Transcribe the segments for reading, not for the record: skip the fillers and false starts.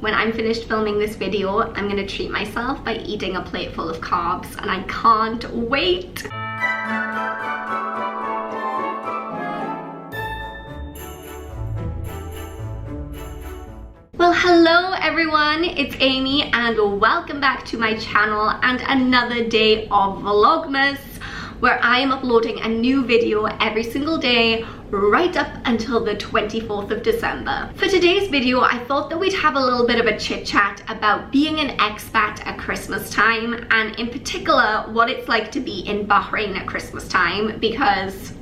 When I'm finished filming this video, I'm gonna treat myself by eating a plate full of carbs, and I can't wait. Well, hello everyone, it's Amy and welcome back to my channel and another day of Vlogmas, where I am uploading a new video every single day right up until the 24th of December. For today's video, I thought that we'd have a little bit of a chit chat about being an expat at Christmas time, and in particular what it's like to be in Bahrain at Christmas time, because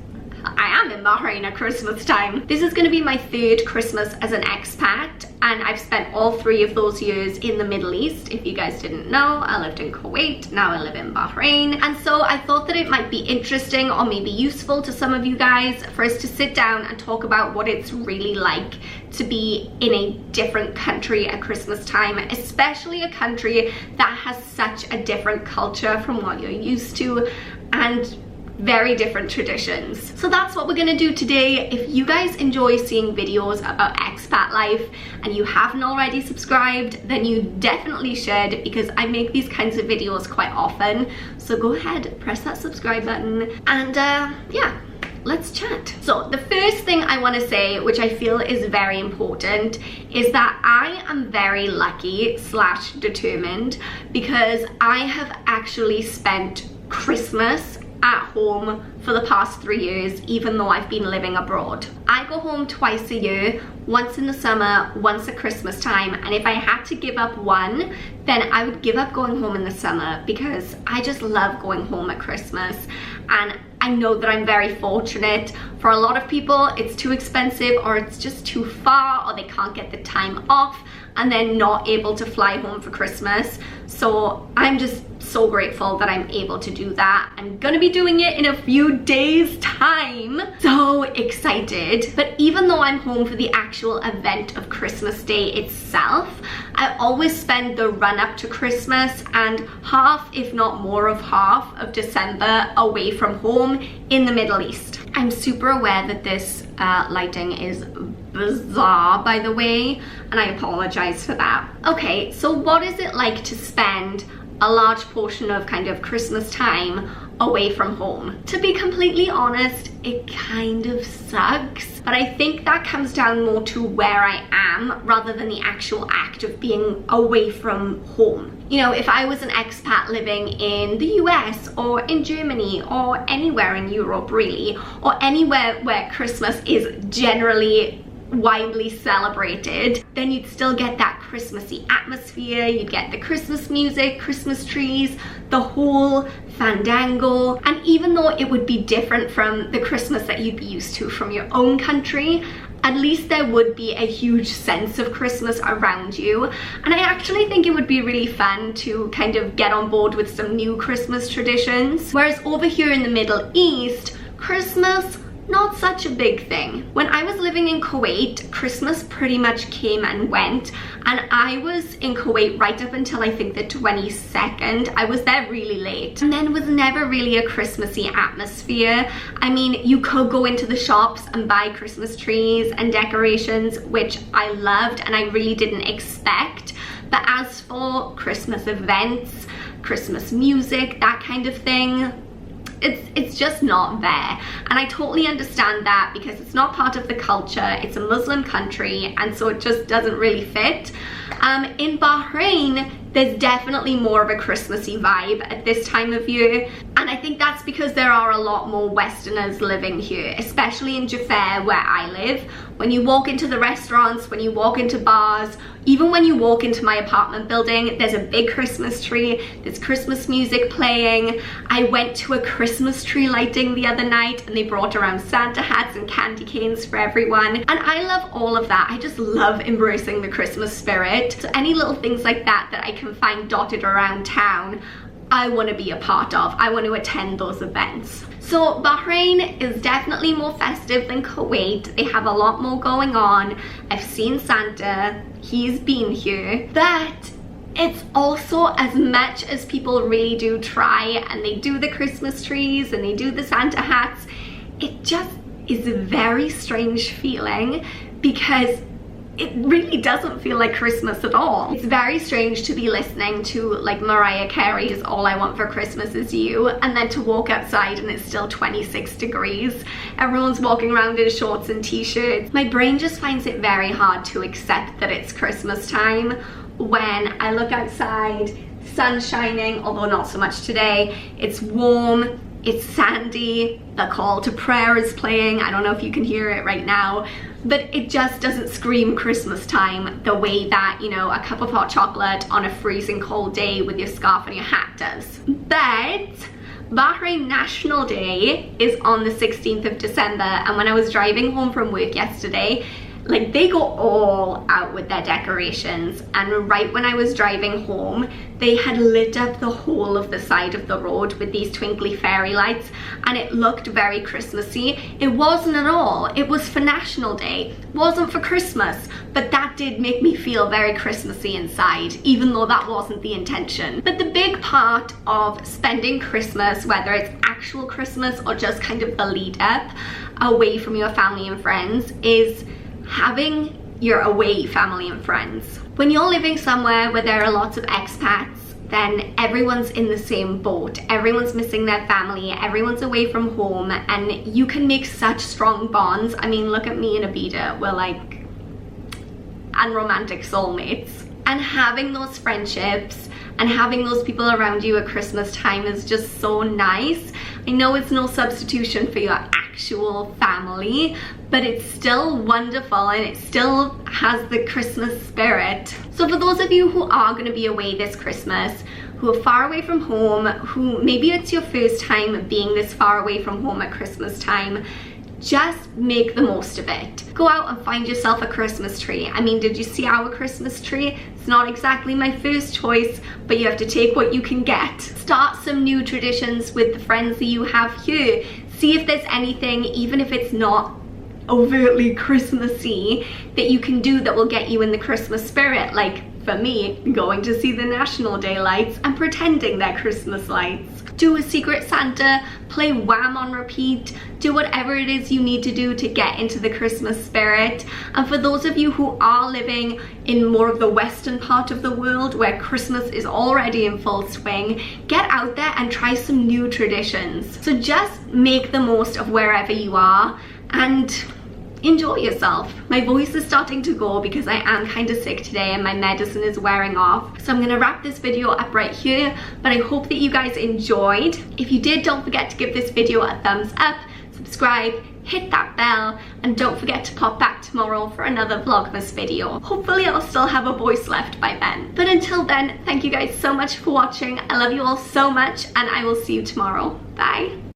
I am in Bahrain at Christmas time. This is going to be my third Christmas as an expat, and I've spent all 3 of those years in the Middle East. If you guys didn't know, I lived in Kuwait, now I live in Bahrain. And so I thought that it might be interesting or maybe useful to some of you guys for us to sit down and talk about what it's really like to be in a different country at Christmas time, especially a country that has such a different culture from what you're used to and very different traditions. So that's what we're gonna do today. If you guys enjoy seeing videos about expat life and you haven't already subscribed, then you definitely should, because I make these kinds of videos quite often. So go ahead, press that subscribe button, and yeah, let's chat. So the first thing I want to say, which I feel is very important, is that I am very lucky slash determined, because I have actually spent Christmas at home for the past 3 years, even though I've been living abroad. I go home twice a year, once in the summer, once at Christmas time, and if I had to give up one, then I would give up going home in the summer, because I just love going home at Christmas. And I know that I'm very fortunate. For a lot of people, it's too expensive, or it's just too far, or they can't get the time off and they're not able to fly home for Christmas. So I'm just so grateful that I'm able to do that. I'm gonna be doing it in a few days time. So excited. But even though I'm home for the actual event of Christmas Day itself, I always spend the run up to Christmas and half, if not more of half of December away from home in the Middle East. I'm super aware that this lighting is bizarre, by the way, and I apologize for that. Okay, so what is it like to spend a large portion of kind of Christmas time away from home? To be completely honest, it kind of sucks, but I think that comes down more to where I am rather than the actual act of being away from home. You know, if I was an expat living in the US or in Germany or anywhere in Europe really, or anywhere where Christmas is generally widely celebrated, then you'd still get that Christmassy atmosphere, you'd get the Christmas music, Christmas trees, the whole fandango. And even though it would be different from the Christmas that you'd be used to from your own country, at least there would be a huge sense of Christmas around you. And I actually think it would be really fun to kind of get on board with some new Christmas traditions. Whereas over here in the Middle East, Christmas, not such a big thing. When I was living in Kuwait, Christmas pretty much came and went, and I was in Kuwait right up until I think the 22nd. I was there really late, and then was never really a Christmassy atmosphere. I mean, you could go into the shops and buy Christmas trees and decorations, which I loved and I really didn't expect. But as for Christmas events, Christmas music, that kind of thing, it's just not there. And I totally understand that, because it's not part of the culture, it's a Muslim country, and so it just doesn't really fit. In Bahrain, there's definitely more of a Christmassy vibe at this time of year, and I think that's because there are a lot more Westerners living here, especially in Jaffa where I live. When you walk into the restaurants, when you walk into bars, even when you walk into my apartment building, there's a big Christmas tree, there's Christmas music playing. I went to a Christmas tree lighting the other night and they brought around Santa hats and candy canes for everyone, and I love all of that. I just love embracing the Christmas spirit. So any little things like that that I can find dotted around town, I want to be a part of. I want to attend those events. So Bahrain is definitely more festive than Kuwait. They have a lot more going on. I've seen Santa, he's been here, but it's also, as much as people really do try and they do the Christmas trees and they do the Santa hats, it just is a very strange feeling, because it really doesn't feel like Christmas at all. It's very strange to be listening to like Mariah Carey's All I Want for Christmas Is You, and then to walk outside and it's still 26 degrees. Everyone's walking around in shorts and t-shirts. My brain just finds it very hard to accept that it's Christmas time when I look outside, sun's shining, although not so much today. It's warm, it's sandy, the call to prayer is playing. I don't know if you can hear it right now, but it just doesn't scream Christmas time the way that, you know, a cup of hot chocolate on a freezing cold day with your scarf and your hat does. But Bahrain National Day is on the 16th of December, and when I was driving home from work yesterday, like, they go all out with their decorations, and right when I was driving home they had lit up the whole of the side of the road with these twinkly fairy lights, and it looked very Christmassy. It wasn't at all. It was for National Day, it wasn't for Christmas, but that did make me feel very Christmassy inside, even though that wasn't the intention. But the big part of spending Christmas, whether it's actual Christmas or just kind of the lead up away from your family and friends, is having your away family and friends. When you're living somewhere where there are lots of expats, then everyone's in the same boat. Everyone's missing their family, everyone's away from home, and you can make such strong bonds. I mean, look at me and Abida, we're like unromantic soulmates. And having those friendships and having those people around you at Christmas time is just so nice. I know it's no substitution for your actual family, but it's still wonderful and it still has the Christmas spirit. So for those of you who are going to be away this Christmas, who are far away from home, who maybe it's your first time being this far away from home at Christmas time, just make the most of it. Go out and find yourself a Christmas tree. I mean, did you see our Christmas tree? It's not exactly my first choice, but you have to take what you can get. Start some new traditions with the friends that you have here. See if there's anything, even if it's not overtly Christmassy, that you can do that will get you in the Christmas spirit. Like for me, going to see the National Day lights and pretending they're Christmas lights. Do a Secret Santa, play Wham on repeat, do whatever it is you need to do to get into the Christmas spirit. And for those of you who are living in more of the western part of the world where Christmas is already in full swing, get out there and try some new traditions. So just make the most of wherever you are and enjoy yourself. My voice is starting to go because I am kind of sick today and my medicine is wearing off. So I'm going to wrap this video up right here, but I hope that you guys enjoyed. If you did, don't forget to give this video a thumbs up, subscribe, hit that bell, and don't forget to pop back tomorrow for another Vlogmas video. Hopefully I'll still have a voice left by then. But until then, thank you guys so much for watching. I love you all so much and I will see you tomorrow. Bye.